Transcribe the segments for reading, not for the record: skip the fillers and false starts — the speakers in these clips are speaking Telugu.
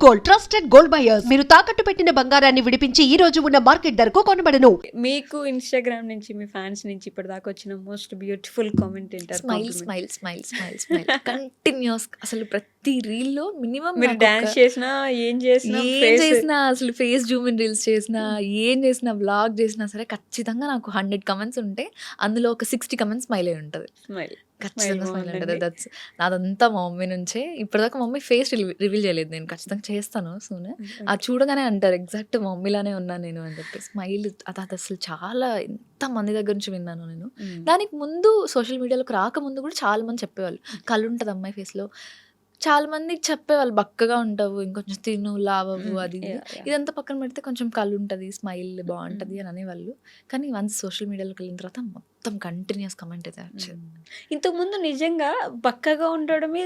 Gold, trusted gold buyers. మీరు తాకట్టు పెట్టిన బంగారాన్ని విడిపించి ఈ రోజు ఉన్న మార్కెట్ ధరకు కొనబడను. మీకు ఇన్‌స్టాగ్రామ్ నుంచి మీ ఫ్యాన్స్ నుంచి ఇప్పటిదాకా వచ్చిన మోస్ట్ బ్యూటిఫుల్ కామెంట్ ఏంటారు? Smile smile smile smile smile continues. అసలు ప్రతి రీల్లో మినిమం మీరు డాన్స్ చేసినా ఏం చేసినా ఏం చేసినా, అసలు ఫేస్ జూమ్ ఇన్ రీల్స్ చేసినా, ఏం చేసినా, వ్లాగ్ చేసినా సరే ఖచ్చితంగా నాకు 100 కమెంట్స్ ఉంటే అందులో ఒక 60 కమెంట్స్ స్మైల్ అయి ఉంటుంది. స్మైల్ ఖచ్చితంగా స్మైల్ ఉంటుంది. దట్స్ నాదంతా మా మమ్మీ నుంచే. ఇప్పటిదాకా మమ్మీ ఫేస్ రివీల్ చేయలేదు, నేను ఖచ్చితంగా చేస్తాను సూన్. అది చూడగానే అంటారు ఎగ్జాక్ట్ మమ్మీలానే ఉన్నాను నేను అని చెప్పి. స్మైల్ అది అసలు చాలా ఎంత మంది దగ్గర నుంచి విన్నాను నేను. దానికి ముందు సోషల్ మీడియాలోకి రాకముందు కూడా చాలా మంది చెప్పేవాళ్ళు కళ్ళు ఉంటుంది అమ్మాయి ఫేస్లో. చాలా మంది చెప్పేవాళ్ళు బక్కగా ఉంటావు, ఇంకొంచెం తిను, లావవు, అది ఇదంతా పక్కన పెడితే కొంచెం కళ్ళు ఉంటుంది, స్మైల్ బాగుంటుంది అని అనేవాళ్ళు. కానీ వన్స్ సోషల్ మీడియాలోకి వెళ్ళిన తర్వాత మొత్తం కంటిన్యూస్ కమెంట్ అయితే వచ్చేది. ఇంతకుముందు నిజంగా బక్కగా ఉండడమే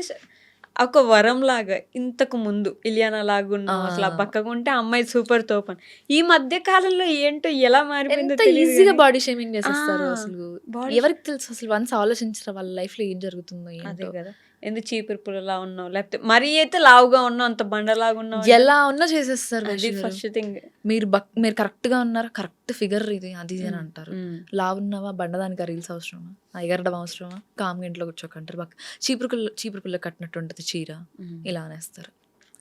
ఒక వరం లాగా. ఇంతకు ముందు ఇలియానా లాగా ఉన్నావు, అసలు ఆ బక్కగా ఉంటే అమ్మాయి సూపర్ తోపన్. ఈ మధ్య కాలంలో ఏంటో ఎలా మారిపోయిందో ఎంత ఈజీగా బాడీ షేమింగ్ చేసేస్తారు అసలు. ఎవరికి తెలుసు అసలు వన్స్ ఆలోచించరా వాళ్ళ లైఫ్ లో ఏం జరుగుతుందో అదే ఏంటో. కదా. ఎందుకు చీపురు పుల్లలా ఉన్నావు, లేకపోతే మరీ అయితే లావుగా ఉన్నావు, అంత బండలాగా ఉన్నావు, ఎలా ఉన్నా చేసేస్తారు. అది ఫస్ట్ థింగ్. మీరు కరెక్ట్ గా ఉన్నారా, కరెక్ట్ ఫిగర్ ఇది అది అని అంటారు. లావు ఉన్నావా, బండదానికి రీల్స్ అవసరమా, ఎగరడం అవసరమా, కామ్గా ఇంట్లో కూర్చోకంటారు. చీపురు పుల్ల కట్టినట్టు ఉంటుంది చీర, ఇలా అనేస్తారు.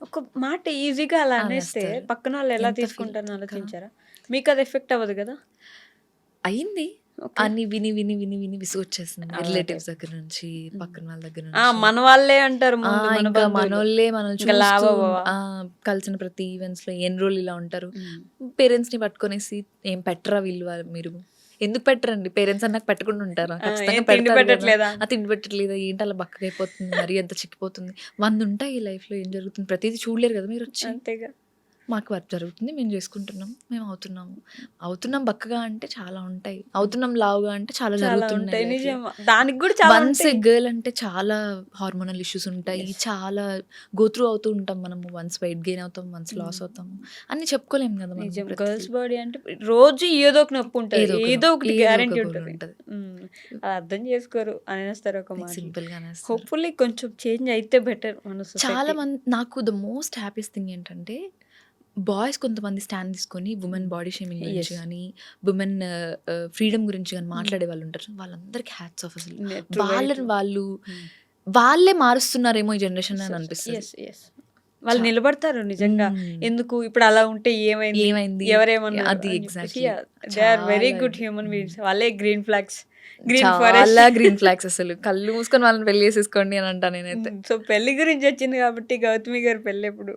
ఒక మాట ఈజీగా అలా అనేస్తే అనేస్తారు. పక్కన వాళ్ళు ఎలా ఎంత తీసుకుంటారని ఆలోచించారా? మీకు అది ఎఫెక్ట్ అవ్వదు కదా? అయింది అని విని విని విని విని విసుగొచ్చేసింది. రిలేటివ్స్ దగ్గర నుంచి, పక్కన వాళ్ళ దగ్గర ఆ, నుంచి. మన వాళ్ళే అంటారు ముందు, మన ఇంకా బంధువులు. మనోళ్ళే మనల్ని ఇంకా లావా చూస్తూ, బావా. కలిసిన ప్రతి ఈవెంట్స్ లో ఎన్ని రోజులు ఇలా ఉంటారు. పేరెంట్స్ ని పట్టుకొనేసి ఏం పెట్టరా వీళ్ళు మీరు ఎందుకు పెట్టరండి, పేరెంట్స్ అన్నాక పెట్టకుండా ఉంటారా? ఖచ్చితంగా ఏం తిండి పెడతారు కదా. పెట్టట్లేదా? తిండి పెట్టట్లేదా, ఏంటి అలా బక్కగా అయిపోతుంది, మరి ఎంత చిక్కిపోతుంది, 100 ఉంటాయి ఈ లైఫ్ లో, ఏం జరుగుతుంది ప్రతిదీ చూడలేరు కదా మీరు వచ్చి. అంతేగా. మాకు వర్క్ జరుగుతుంది, మేము చేసుకుంటున్నాం, మేము అవుతున్నాం బక్కగా అంటే చాలా ఉంటాయి, అవుతున్నాం లావుగా అంటే చాలా చాలా ఉంటాయి జరుగుతున్నాయి. నిజం. దానికి కూడా చాలా వన్స్ ఉంటాయి. గర్ల్ అంటే చాలా హార్మోనల్ ఇష్యూస్ ఉంటాయి, చాలా గో త్రూ అవుతూ ఉంటాం మనము. వన్స్ వెయిట్ గెయిన్ అవుతాం, వన్స్ లాస్ అవుతాము, అన్ని చెప్పుకోలేము కదా మనం. నిజం. ప్రతిదీ. గర్ల్స్ బాడీ అంటే రోజు ఏదో ఒక నొప్పి ఉంటుంది, ఏదో ఒక ఏదో నొప్పి, ఒకటి ఏదో ఒక గ్యారంటీ గోల్ ఉంటుంది. ఉంటది. అది అర్థం చేసుకోరు, అనేస్తారు ఒక మాట. సింపుల్ గా అనేస్తారు. హోప్ఫుల్లీ కొంచెం చేంజ్ అయితే బెటర్ మన చాలా సొసైటీ. మంది నాకు ద మోస్ట్ హ్యాపీయెస్ట్ థింగ్ ఏంటంటే బాయ్స్ కొంతమంది స్టాండ్ తీసుకొని ఉమెన్ బాడీ షేమింగ్ గురించి కానీ, ఉమెన్ ఫ్రీడమ్ గురించి కానీ మాట్లాడే వాళ్ళు ఉంటారు. వాళ్ళందరికీ హ్యాట్స్ ఆఫ్. అసలు వాళ్ళని వాళ్ళే మారుస్తున్నారేమో ఈ జనరేషన్ అని అనిపిస్తుంది. వాళ్ళు నిలబడతారు నిజంగా. ఎందుకు ఇప్పుడు అలా ఉంటే ఏమైంది? ఎవరేమన్నారు అది exactly. They are very good human beings. వాళ్ళే గ్రీన్ ఫ్లాగ్స్, గ్రీన్ చాలా ఫారెస్ట్. Green flags. అసలు కళ్ళు మూసుకొని వాళ్ళని పెళ్లి చేసేసుకోండి అని అంటా నేనైతే. సో పెళ్లి గురించి వచ్చింది కాబట్టి గౌతమి గారు పెళ్లి ఎప్పుడు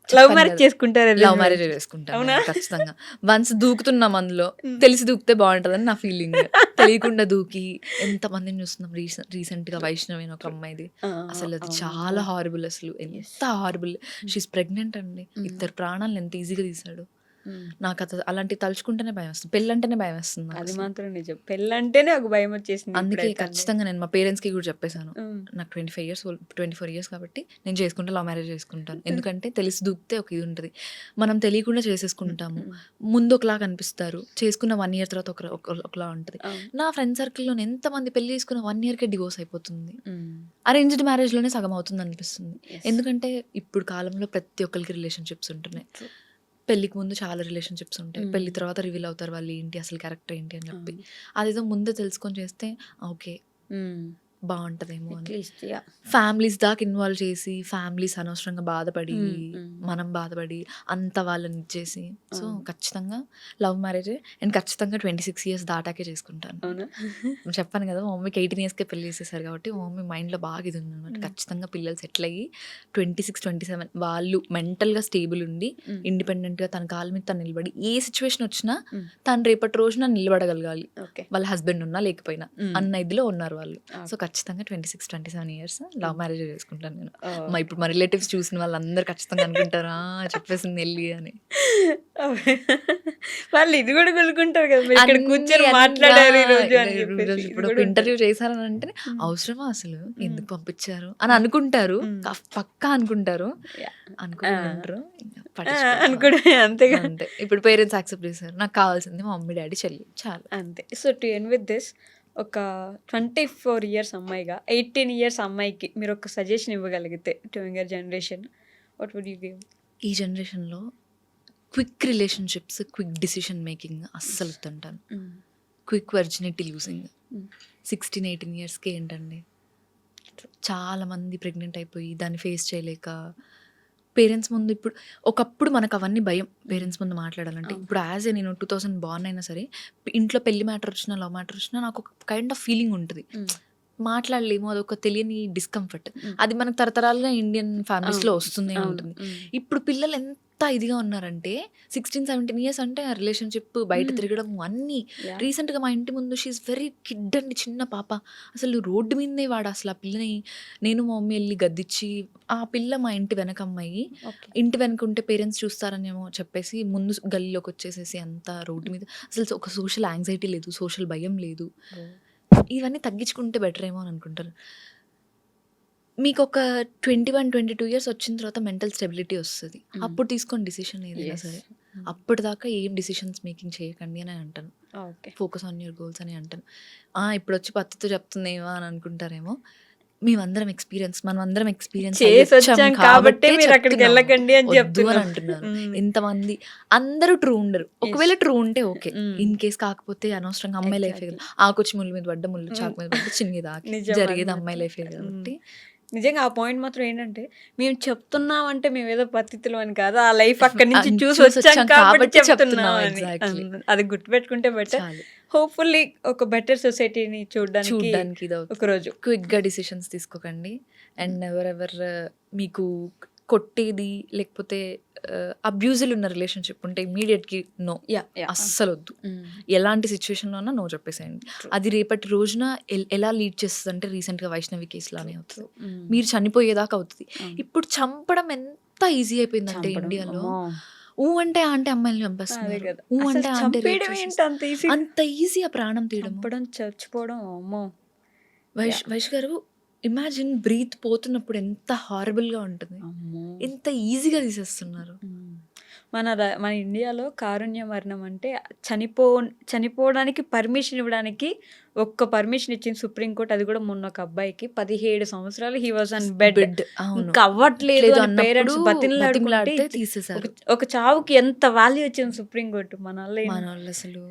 లవ్ మ్యారేజ్ చేసుకుంటారు? లవ్ మ్యారేజ్ చేసుకుంటాను నేను ఖచ్చితంగా. వన్స్ దూకుతున్నాం అందులో, తెలిసి దూకితే బాగుంటుందని నా ఫీలింగ్. తెలియకుండా దూకి ఎంత మందిని చూస్తున్నాం. రీసెంట్ గా వైష్ణవి అని ఒక అమ్మాయిది, అసలు అది చాలా హారబుల్. అసలు ఎంత హారబుల్. షీస్ ప్రెగ్నెంట్ అండి, 2 ప్రాణాలను ఎంత ఈజీగా తీసాడు. నాకు అలాంటి తలుచుకుంటేనే భయం వస్తుంది, పెళ్ళంటేనే భయం వస్తుంది. అది మాత్రం నిజం. పెళ్ళంటేనే ఒక భయం వచ్చేసింది. అందుకే ఖచ్చితంగా నేను మా పేరెంట్స్ కి కూడా చెప్పేశాను, నాకు 24 ఇయర్స్ కాబట్టి నేను చేసుకుంటే లవ్ మ్యారేజ్ చేసుకుంటాను. ఎందుకంటే తెలిసి దూకితే ఒక ఇది ఉంటుంది, మనం తెలియకుండా చేసేసుకుంటాము. ముందు ఒకలాగా అనిపిస్తారు, చేసుకున్న 1 year తర్వాత ఒకలా ఉంటుంది. నా ఫ్రెండ్ సర్కిల్లో ఎంతమంది పెళ్లి చేసుకున్న 1 yearకే డివోర్స్ అయిపోతుంది. అరేంజ్డ్ మ్యారేజ్ లోనే సగం అవుతుంది అనిపిస్తుంది. ఎందుకంటే ఇప్పుడు కాలంలో ప్రతి ఒక్కరికి రిలేషన్షిప్స్ ఉంటున్నాయి. పెళ్లికి ముందు చాలా రిలేషన్షిప్స్ ఉంటాయి, పెళ్లి తర్వాత రివీల్ అవుతారు వాళ్ళు ఏంటి అసలు క్యారెక్టర్ ఏంటి అని చెప్పి. అదేదో ముందే తెలుసుకొని చేస్తే ఓకే బాగుంటదేమో అని. ఫ్యామిలీస్ దాకా ఇన్వాల్వ్ చేసి, ఫ్యామిలీస్ అనవసరంగా బాధపడి, మనం బాధపడి అంత వాళ్ళని ఇచ్చేసి. సో ఖచ్చితంగా లవ్ మ్యారేజ్, అండ్ ఖచ్చితంగా 26 years దాటాకే చేసుకుంటాను. చెప్పాను కదా మా మమ్మీకి 18 yearsకే పెళ్లి చేసేసారు కాబట్టి మా మమ్మీ మైండ్లో బాగా ఇది ఉంది అనమాట. ఖచ్చితంగా పిల్లలు సెటిల్ అయ్యి 26, 27 వాళ్ళు మెంటల్గా స్టేబుల్ ఉండి, ఇండిపెండెంట్గా తన కాళ్ళ మీద తను నిలబడి, ఏ సిచ్యువేషన్ వచ్చినా తను రేపటి రోజున నిలబడగలగాలి, వాళ్ళ హస్బెండ్ ఉన్నా లేకపోయినా అన్న ఇదిలో ఉన్నారు వాళ్ళు. సో ఖచ్చితంగా 26, 27 years లవ్ మ్యారేజ్ చేసుకుంటాను నేను. ఇప్పుడు మా రిలేటివ్స్ చూసిన వాళ్ళందరూ ఖచ్చితంగా అనుకుంటారా చెప్పేసింది వెళ్ళి అని. వాళ్ళు ఇది కూడా కొనుక్కుంటారు కదా, మీరు ఇక్కడ కూర్చొని మాట్లాడారు ఈ రోజు అని చెప్పేసి. ఇప్పుడు ఒక ఇంటర్వ్యూ చేశారని అంటే అవసరమా అసలు, ఎందుకు పంపించారు అని అనుకుంటారు, పక్కా అనుకుంటారు. అనుకుంటారు అంతేగా. అంతే. ఇప్పుడు పేరెంట్స్ యాక్సెప్ట్ చేశారు, నాకు కావాల్సింది మా మమ్మీ డాడీ చెల్లి, చాలు అంతే. So to end with this, ఒక 24 years అమ్మాయిగా 18 years అమ్మాయికి మీరు ఒక సజెషన్ ఇవ్వగలిగితే to younger generation, what would you give? ఈ జనరేషన్‌లో quick relationships, quick decision making అస్సలు వద్దంటాను. Quick virginity losing. 16, 18 ఇయర్స్‌కే ఏంటండి చాలామంది ప్రెగ్నెంట్ అయిపోయి దాన్ని ఫేస్ చేయలేక పేరెంట్స్ ముందు ఇప్పుడు ఒకప్పుడు మనకు అవన్నీ భయం పేరెంట్స్ ముందు మాట్లాడాలంటే. ఇప్పుడు యాజ్ ఏ నేను 2000 బార్న్ అయినా సరే ఇంట్లో పెళ్లి మ్యాటర్ వచ్చినా, లవ్ మ్యాటర్ వచ్చినా నాకు ఒక కైండ్ ఆఫ్ ఫీలింగ్ ఉంటుంది. మాట్లాడలేము, అదొక తెలియని డిస్కంఫర్ట్. అది మనకు తరతరాలుగా ఇండియన్ ఫ్యామిలీస్లో వస్తూనే ఉంటుంది. ఇప్పుడు పిల్లలు ఎంత ఇదిగా ఉన్నారంటే 16, 17 ఇయర్స్ అంటే ఆ రిలేషన్షిప్, బయట తిరగడం అన్నీ. రీసెంట్గా మా ఇంటి ముందు షీఈస్ వెరీ కిడ్ అండి, చిన్న పాప. అసలు రోడ్డు మీదనే వాడు అసలు ఆ పిల్లని నేను మా మమ్మీ వెళ్ళి గద్దిచ్చి, ఆ పిల్ల మా ఇంటి వెనక అమ్మాయి, ఇంటి వెనక ఉంటే పేరెంట్స్ చూస్తారనేమో చెప్పేసి ముందు గల్లీలోకి వచ్చేసేసి అంతా రోడ్డు మీద. అసలు ఒక సోషల్ యాంగ్జైటీ లేదు, సోషల్ భయం లేదు. ఇవన్నీ తగ్గించుకుంటే బెటర్ ఏమో అని అనుకుంటారు. మీకు ఒక 21, 22 ఇయర్స్ వచ్చిన తర్వాత మెంటల్ స్టెబిలిటీ వస్తుంది. అప్పుడు తీసుకోండి డిసిషన్ ఏదైనా సరే. అప్పటిదాకా ఏం డిసిషన్స్ మేకింగ్ చేయకండి అని అంటాను. ఫోకస్ ఆన్ యువర్ గోల్స్ అని అంటాను. ఇప్పుడు వచ్చి పత్తితో చెప్తుందేమో అని అనుకుంటారేమో. మనమందరం ఎక్స్పీరియన్స్ చేసి వచ్చాం కాబట్టి మీరు అక్కడికి వెళ్ళకండి అని చెప్తున్నారు అంటున్నారు. ఎంతమంది అందరూ ట్రూ ఉండరు. ఒకవేళ ట్రూ ఉంటే ఓకే. ఇన్ కేస్ కాకపోతే అనవసరంగా అమ్మాయి లైఫే కదా. ఆకొచ్చి ముళ్ళు మీద పడ్డ, ముళ్ళు చాకు మీద పడ్డ, చిన్నది ఆకి జరిగేది అమ్మాయి లైఫే కాబట్టి. నిజంగా ఆ పాయింట్ మాత్రం ఏంటంటే మేము చెప్తున్నామంటే మేము ఏదో పద్ధతిలో అని కాదు, ఆ లైఫ్ అక్కడి నుంచి చూసి వచ్చాం కాబట్టి చెప్తున్నాం అని. అది గుర్తుపెట్టుకుంటే బెటర్. హోప్ఫుల్లీ ఒక బెటర్ సొసైటీని చూడడానికి ఒక రోజు క్విక్గా డిసిషన్స్ తీసుకోకండి. అండ్ ఎవరెవర్ మీకు కొట్టేది లేకపోతే అబ్యూజులు ఉన్న రిలేషన్షిప్ ఉంటే ఇమీడియట్‌గా నో, అస్సలు వద్దు. ఎలాంటి సిచ్యువేషన్లో అన్నా నో చెప్పేసేయండి. అది రేపటి రోజున ఎలా లీడ్ చేస్తుంది అంటే రీసెంట్గా వైష్ణవి కేసులానే అవుతుంది. మీరు చనిపోయేదాకా అవుతుంది. ఇప్పుడు చంపడం ఎంత ఈజీ అయిపోయిందంటే ఇండియాలో. అంటే అమ్మాయిని చంపేస్తున్నారు. అంత ఈజీ ఆ ప్రాణం తీయడం, చచ్చిపోవడం. అమ్మో వైష్ గారు ఇమాజిన్ బ్రీత్ పోతున్నప్పుడు ఎంత హారబుల్గా ఉంటుంది. ఎంత ఈజీగా తీసేస్తున్నారు. మన ఇండియాలో కారుణ్య మరణం అంటే చనిపోవడానికి పర్మిషన్ ఇవ్వడానికి ఒక్క పర్మిషన్ ఇచ్చింది సుప్రీంకోర్టు. అది కూడా మొన్న ఒక అబ్బాయికి 17 సంవత్సరాలు హీ వాజ్ ఆన్ బెడ్. ఇంకా అవ్వట్లేదు అని పేరెంట్స్ బతిమలాడితే తీసేసారు. ఒక చావుకి ఎంత వాల్యూ ఇచ్చింది సుప్రీంకోర్టు. మన అసలు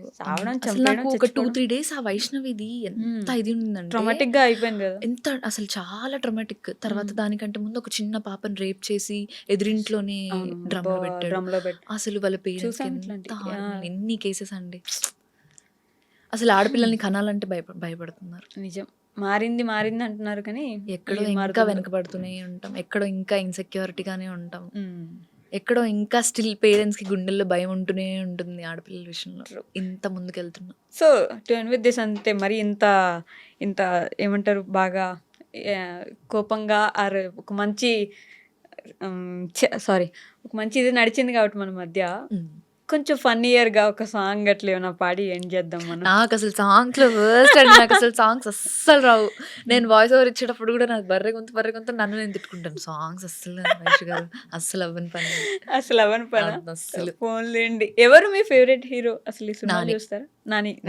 ఒక 2-3 డేస్ ఆ వైష్ణవిది ఎంత ఇది ఉందంటే ట్రామాటిక్ గా అయిపోయింది కదా. ఎంత అసలు చాలా ట్రామాటిక్. తర్వాత దానికంటే ముందు ఒక చిన్న పాపని రేప్ చేసి ఎదురింట్లోనే డ్రమ్ లో పెట్టాడు. అసలు వాళ్ళ పేరెంట్స్ ఎన్ని కేసెస్ అండి. అసలు ఆడపిల్లల్ని కనాలంటే భయపడుతున్నారు. నిజం. మారింది అంటున్నారు కానీ ఎక్కడో ఇంకా వెనకబడుతూనే ఉంటాం. ఎక్కడో ఇంకా ఇన్సెక్యూరిటీగానే ఉంటాం. ఎక్కడో ఇంకా స్టిల్ పేరెంట్స్కి గుండెల్లో భయం ఉంటూనే ఉంటుంది ఆడపిల్లల విషయంలో. ఇంత ముందుకెళ్తున్నాం. So to end with this అంతే. మరి ఇంత ఏమంటారు బాగా కోపంగా ఒక మంచి ఒక మంచి ఇది నడిచింది కాబట్టి మన మధ్య కొంచెం ఫన్నీయర్గా ఒక సాంగ్ అట్లా ఏమైనా పాడి ఎండ్ చేద్దాం మనం. నాకు అసలు సాంగ్స్లో వర్స్ట్ అండి. నాకు అసలు సాంగ్స్ అస్సలు రావు. నేను వాయిస్ ఓవర్ ఇచ్చేటప్పుడు కూడా నాకు బర్రె గొంతు నన్ను నేను తిట్టుకుంటాను. సాంగ్స్ అస్సలు అస్సలు అవ్వని పని అసలు ఫోన్లేండి. ఎవరు మీ ఫేవరెట్ హీరో అసలు? చూస్తారా?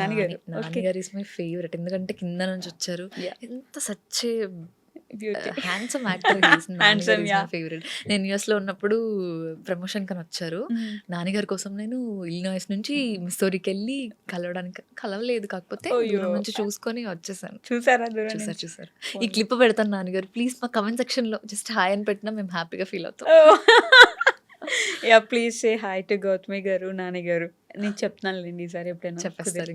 నానిగారు ఇస్ మై ఫేవరెట్. ఎందుకంటే కింద నుంచి వచ్చారు. ఎంత సచ్చే హ్యాండ్సమ్ యాక్టర్. ఫేవరెట్. నేను US లో ఉన్నప్పుడు ప్రమోషన్ కని వచ్చారు. నాన్నగారి కోసం నేను ఇలినాయిస్ నుంచి మిస్సోరీకి వెళ్ళి కలవలేదు, కాకపోతే దూరం నుంచి చూసుకొని వచ్చేసాను. చూసారు. ఈ క్లిప్ పెడతాను నాన్నగారు, ప్లీజ్ మా కమెంట్ సెక్షన్ లో జస్ట్ హాయ్ అని పెట్టినా మేము హ్యాపీగా ఫీల్ అవుతాం. Please say hi to Gautami గారు, నాని గారు. నేను చెప్తున్నాను ఈసారి ఎప్పుడైనా చెప్పేస్తారు.